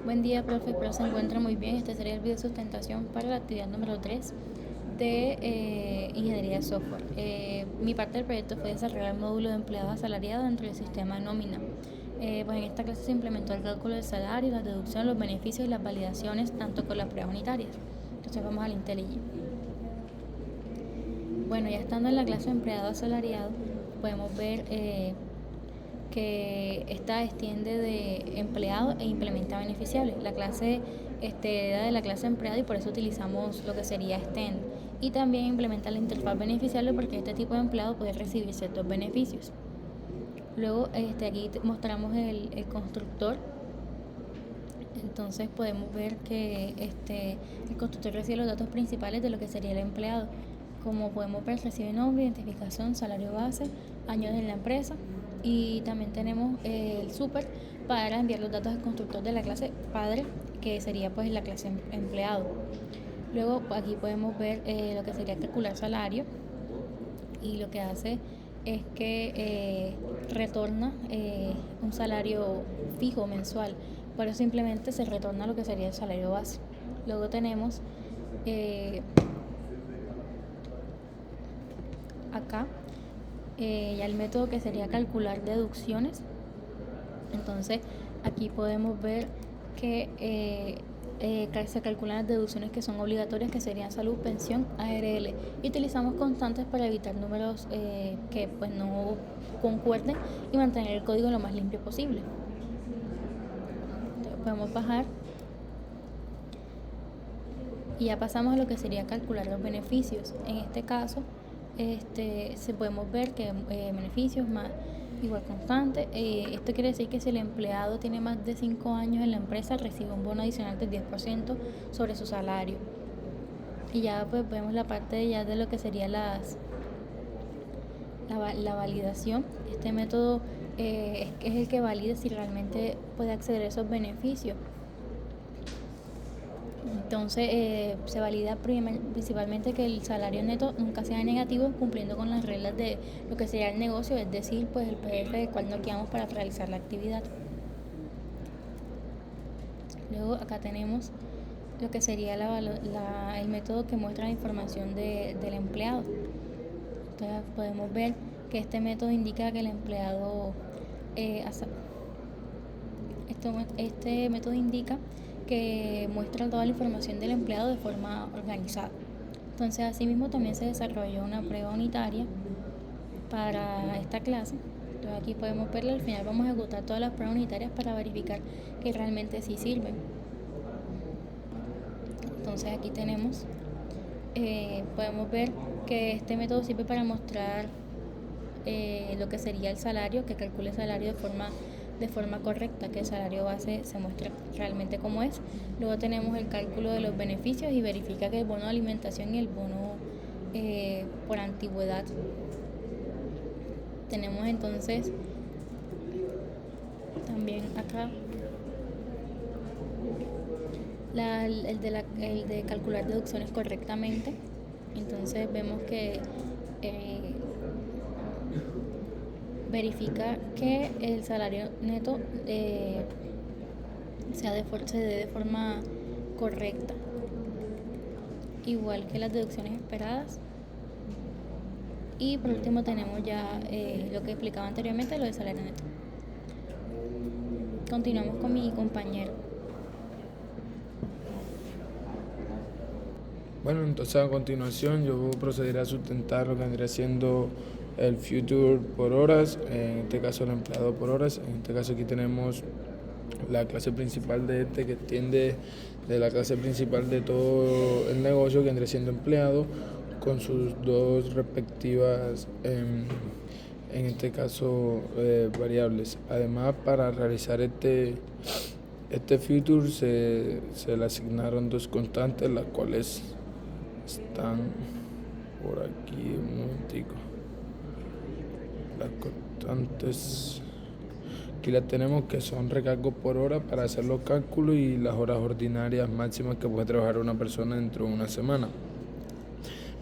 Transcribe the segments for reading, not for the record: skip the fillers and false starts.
Buen día, profe. Espero se encuentra muy bien. Este sería el video de sustentación para la actividad número 3 de Ingeniería de Software. Mi parte del proyecto fue desarrollar el módulo de empleado asalariado dentro del sistema de nómina. Pues en esta clase se implementó el cálculo del salario, la deducción, los beneficios y las validaciones, tanto con las pruebas unitarias. Entonces vamos al IntelliJ. Bueno, ya estando en la clase de empleado asalariado, podemos ver que esta extiende de empleado e implementa beneficiables. La clase era de la clase empleado y por eso utilizamos lo que sería extend. Y también implementa la interfaz beneficiable porque este tipo de empleado puede recibir ciertos beneficios. Luego aquí mostramos el constructor. Entonces podemos ver que el constructor recibe los datos principales de lo que sería el empleado. Como podemos ver, recibe nombre, identificación, salario base, años en la empresa, y también tenemos el super para enviar los datos al constructor de la clase padre, que sería pues la clase empleado. Luego aquí podemos ver lo que sería calcular salario, y lo que hace es que retorna un salario fijo mensual. Por eso simplemente se retorna lo que sería el salario base. Luego tenemos acá ya el método que sería calcular deducciones. Entonces aquí podemos ver que se calculan las deducciones que son obligatorias, que serían salud, pensión, ARL, y utilizamos constantes para evitar números que pues no concuerden y mantener el código lo más limpio posible. Entonces podemos bajar y ya pasamos a lo que sería calcular los beneficios. En este caso se podemos ver que beneficios más igual constante. Esto quiere decir que si el empleado tiene más de 5 años en la empresa, recibe un bono adicional del 10% sobre su salario. Y ya pues vemos la parte ya de lo que sería la validación. Este método es el que valida si realmente puede acceder a esos beneficios. Entonces se valida principalmente que el salario neto nunca sea negativo, cumpliendo con las reglas de lo que sería el negocio, es decir, pues el PDF del cual nos guiamos para realizar la actividad. Luego acá tenemos lo que sería el método que muestra la información del empleado. Entonces podemos ver que este método indica que el empleado este método indica que muestra toda la información del empleado de forma organizada. Entonces, asimismo, también se desarrolló una prueba unitaria para esta clase. Entonces, aquí podemos verla. Al final vamos a ejecutar todas las pruebas unitarias para verificar que realmente sí sirven. Entonces, aquí tenemos, podemos ver que este método sirve para mostrar lo que sería el salario, que calcule el salario de forma correcta, que el salario base se muestre realmente como es. Luego tenemos el cálculo de los beneficios y verifica que el bono de alimentación y el bono por antigüedad. Tenemos entonces también acá el de calcular deducciones correctamente. Entonces vemos que verifica que el salario neto se dé de forma correcta, igual que las deducciones esperadas. Y por último tenemos ya lo que explicaba anteriormente, lo de salario neto. Continuamos con mi compañero. Bueno, entonces a continuación yo procederé a sustentar lo que vendría siendo el future por horas, en este caso el empleado por horas. En este caso aquí tenemos la clase principal que extiende de la clase principal de todo el negocio, que vendría siendo empleado, con sus dos respectivas, en este caso, variables. Además, para realizar este future se le asignaron dos constantes, las cuales están por aquí, un momentico. Las constantes aquí las tenemos, que son recargos por hora para hacer los cálculos y las horas ordinarias máximas que puede trabajar una persona dentro de una semana.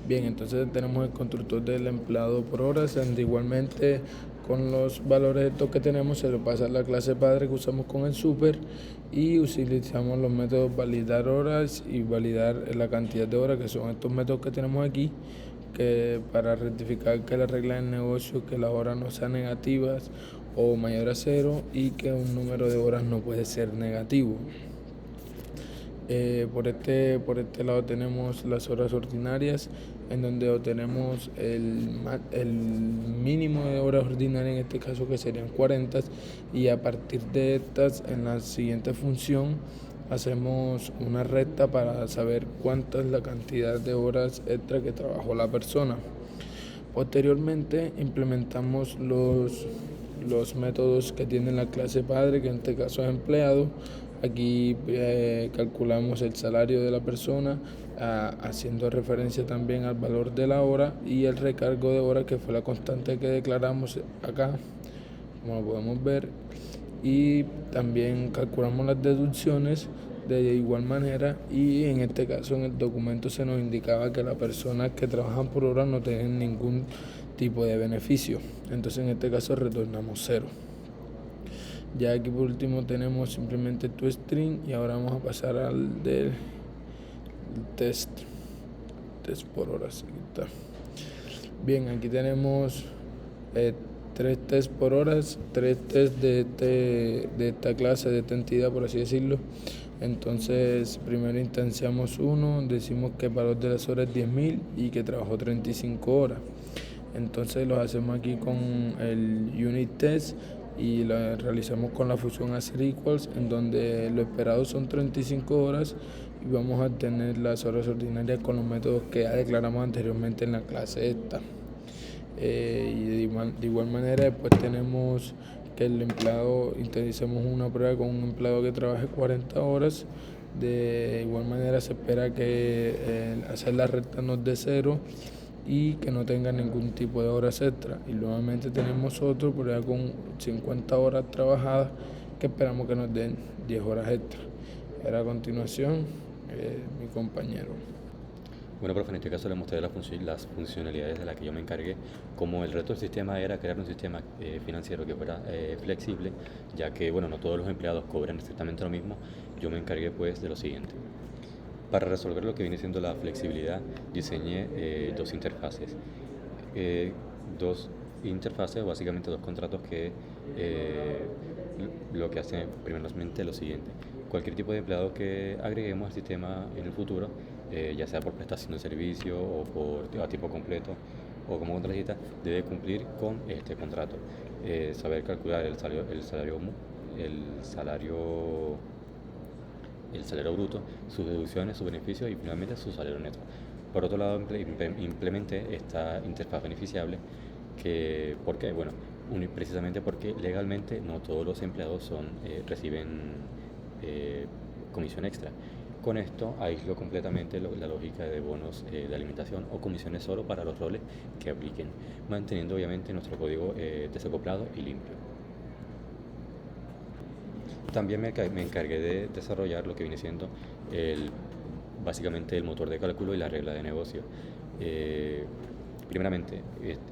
Bien, entonces tenemos el constructor del empleado por horas, donde igualmente con los valores estos que tenemos se lo pasa a la clase padre que usamos con el super y utilizamos los métodos validar horas y validar la cantidad de horas, que son estos métodos que tenemos aquí, que para rectificar que la regla del negocio, que las horas no sean negativas o mayor a cero y que un número de horas no puede ser negativo. Por este lado tenemos las horas ordinarias, en donde obtenemos el mínimo de horas ordinarias, en este caso que serían 40, y a partir de estas, en la siguiente función, hacemos una recta para saber cuánta es la cantidad de horas extra que trabajó la persona. Posteriormente implementamos los métodos que tiene la clase padre, que en este caso es empleado. Aquí calculamos el salario de la persona, haciendo referencia también al valor de la hora y el recargo de hora, que fue la constante que declaramos acá, como lo podemos ver. Y también calculamos las deducciones de igual manera, y en este caso en el documento se nos indicaba que las personas que trabajan por hora no tienen ningún tipo de beneficio, entonces en este caso retornamos 0. Ya aquí por último tenemos simplemente tu string, y ahora vamos a pasar al del test por horas. Aquí está. Bien, aquí tenemos 3 tests por horas, 3 tests de esta clase, de esta entidad, por así decirlo. Entonces primero instanciamos uno, decimos que el valor de las horas es 10.000 y que trabajó 35 horas. Entonces los hacemos aquí con el unit test y lo realizamos con la función hacer equals, en donde lo esperado son 35 horas y vamos a obtener las horas ordinarias con los métodos que ya declaramos anteriormente en la clase esta. Y de igual manera después tenemos que el empleado, hicimos una prueba con un empleado que trabaje 40 horas. De igual manera se espera que hacer la recta nos dé 0 y que no tenga ningún tipo de horas extra. Y nuevamente tenemos otro prueba con 50 horas trabajadas, que esperamos que nos den 10 horas extra. Ahora a continuación mi compañero. Bueno, profe, en este caso le mostré las funcionalidades de las que yo me encargué. Como el reto del sistema era crear un sistema financiero que fuera flexible, ya que, bueno, no todos los empleados cobran exactamente lo mismo, yo me encargué pues de lo siguiente. Para resolver lo que viene siendo la flexibilidad, diseñé 2 interfaces. 2 interfaces, básicamente 2 contratos que lo que hacen primeramente lo siguiente. Cualquier tipo de empleado que agreguemos al sistema en el futuro, ya sea por prestación de servicio o a tiempo completo o como contratista, debe cumplir con este contrato. Saber calcular el salario bruto, sus deducciones, sus beneficios y finalmente su salario neto. Por otro lado, implementé esta interfaz beneficiable. ¿Por qué? Bueno, precisamente porque legalmente no todos los empleados reciben comisión extra. Con esto aíslo completamente la lógica de bonos de alimentación o comisiones solo para los roles que apliquen, manteniendo obviamente nuestro código desacoplado y limpio. También me encargué de desarrollar lo que viene siendo básicamente el motor de cálculo y la regla de negocio. Primeramente,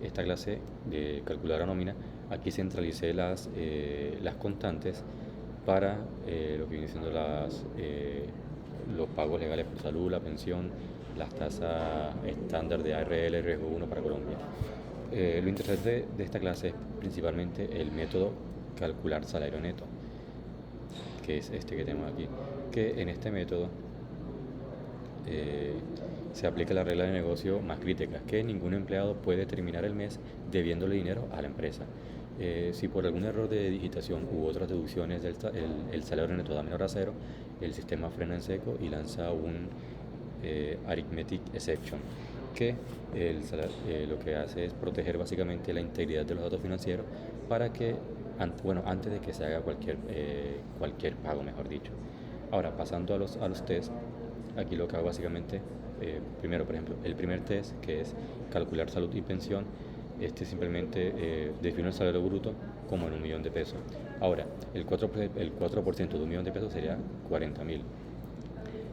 esta clase de calculadora nómina, aquí centralicé las constantes para lo que viene siendo los pagos legales por salud, la pensión, las tasas estándar de ARL, riesgo 1 para Colombia. Lo interesante de esta clase es principalmente el método calcular salario neto, que es este que tenemos aquí, que en este método se aplica la regla de negocio más crítica, que ningún empleado puede terminar el mes debiéndole dinero a la empresa. Si por algún error de digitación u otras deducciones el salario neto da menor a 0, el sistema frena en seco y lanza un arithmetic exception, que lo que hace es proteger básicamente la integridad de los datos financieros para que, antes de que se haga cualquier pago, mejor dicho. Ahora, pasando a los test, aquí lo que hago básicamente, primero, por ejemplo, el primer test, que es calcular salud y pensión, define el salario bruto como en 1 millón de pesos. Ahora, el 4% de 1 millón de pesos sería 40.000.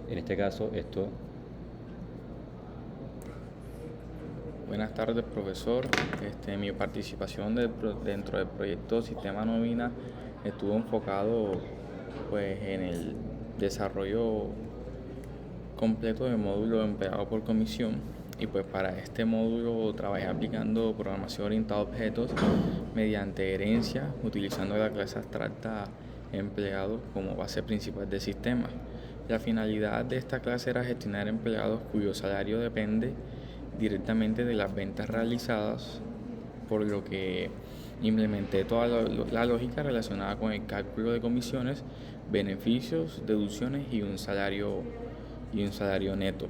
En este caso, esto Buenas tardes, profesor. Mi participación dentro del proyecto Sistema Nómina estuvo enfocado pues, en el desarrollo completo del módulo empleado por comisión, y pues para este módulo trabajé aplicando programación orientada a objetos mediante herencia, utilizando la clase abstracta empleados como base principal del sistema. La finalidad de esta clase era gestionar empleados cuyo salario depende directamente de las ventas realizadas, por lo que implementé toda la lógica relacionada con el cálculo de comisiones, beneficios, deducciones y un salario neto.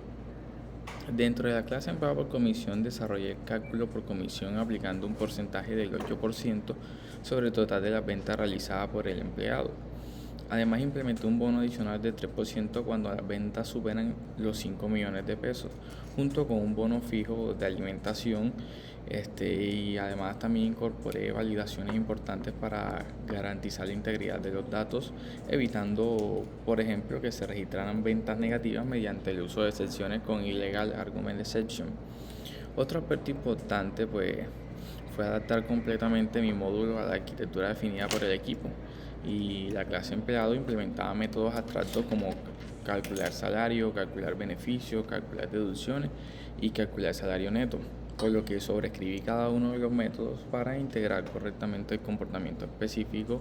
Dentro de la clase empleada por comisión desarrollé el cálculo por comisión aplicando un porcentaje del 8% sobre el total de las ventas realizadas por el empleado. Además implementé un bono adicional de 3% cuando las ventas superan los 5 millones de pesos, junto con un bono fijo de alimentación, y además también incorporé validaciones importantes para garantizar la integridad de los datos, evitando, por ejemplo, que se registraran ventas negativas mediante el uso de excepciones con Illegal Argument Exception. Otro aspecto importante fue adaptar completamente mi módulo a la arquitectura definida por el equipo, y la clase empleado implementaba métodos abstractos como calcular salario, calcular beneficios, calcular deducciones y calcular salario neto, por lo que sobreescribí cada uno de los métodos para integrar correctamente el comportamiento específico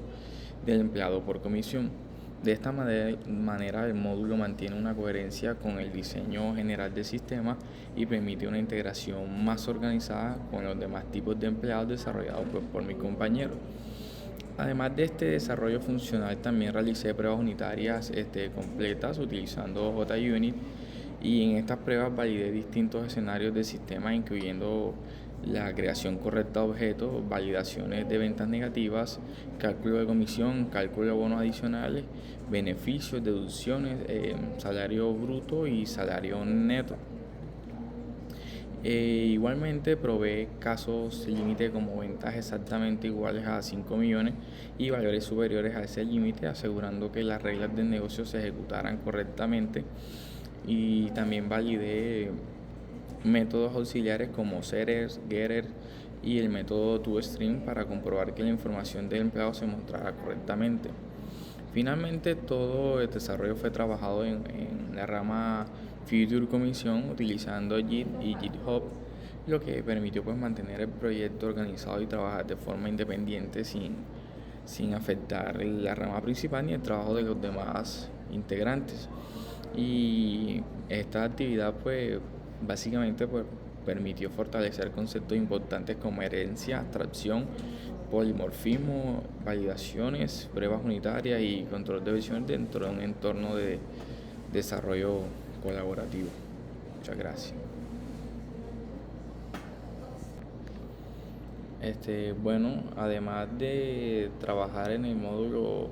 del empleado por comisión. De esta manera el módulo mantiene una coherencia con el diseño general del sistema y permite una integración más organizada con los demás tipos de empleados desarrollados por mi compañero. Además de este desarrollo funcional, también realicé pruebas unitarias completas utilizando JUnit, y en estas pruebas validé distintos escenarios del sistema, incluyendo la creación correcta de objetos, validaciones de ventas negativas, cálculo de comisión, cálculo de bonos adicionales, beneficios, deducciones, salario bruto y salario neto. Igualmente probé casos límite como ventas exactamente iguales a 5 millones y valores superiores a ese límite, asegurando que las reglas del negocio se ejecutaran correctamente, y también validé métodos auxiliares como setter, getter y el método toString para comprobar que la información del empleado se mostrara correctamente. Finalmente, todo el desarrollo fue trabajado en la rama Future Commission utilizando Git y GitHub, lo que permitió pues mantener el proyecto organizado y trabajar de forma independiente sin afectar la rama principal ni el trabajo de los demás integrantes. Y esta actividad pues básicamente pues permitió fortalecer conceptos importantes como herencia, abstracción, polimorfismo, validaciones, pruebas unitarias y control de versiones dentro de un entorno de desarrollo colaborativo. Muchas gracias. Bueno, además de trabajar en el módulo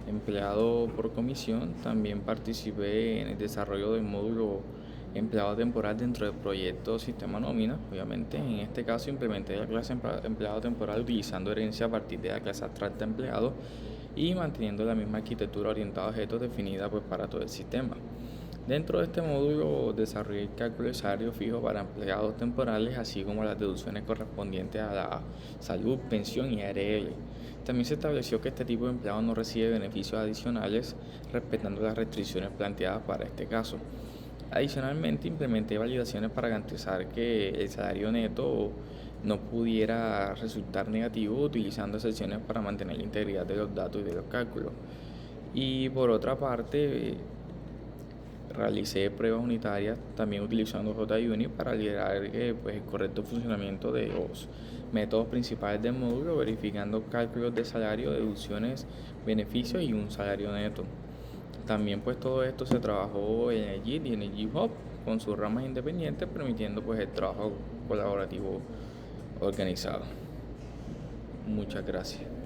empleado por comisión, también participé en el desarrollo del módulo empleado temporal dentro del proyecto Sistema Nómina. Obviamente, en este caso implementé la clase empleado temporal utilizando herencia a partir de la clase abstracta empleado y manteniendo la misma arquitectura orientada a objetos definida pues para todo el sistema. Dentro de este módulo desarrollé el cálculo de salario fijo para empleados temporales, así como las deducciones correspondientes a la salud, pensión y ARL. También se estableció que este tipo de empleado no recibe beneficios adicionales, respetando las restricciones planteadas para este caso. Adicionalmente, implementé validaciones para garantizar que el salario neto no pudiera resultar negativo, utilizando excepciones para mantener la integridad de los datos y de los cálculos. Y por otra parte, realicé pruebas unitarias también utilizando JUnit para liderar el correcto funcionamiento de los métodos principales del módulo, verificando cálculos de salario, deducciones, beneficios y un salario neto. También pues todo esto se trabajó en el Git y en el GitHub con sus ramas independientes, permitiendo pues el trabajo colaborativo organizado. Muchas gracias.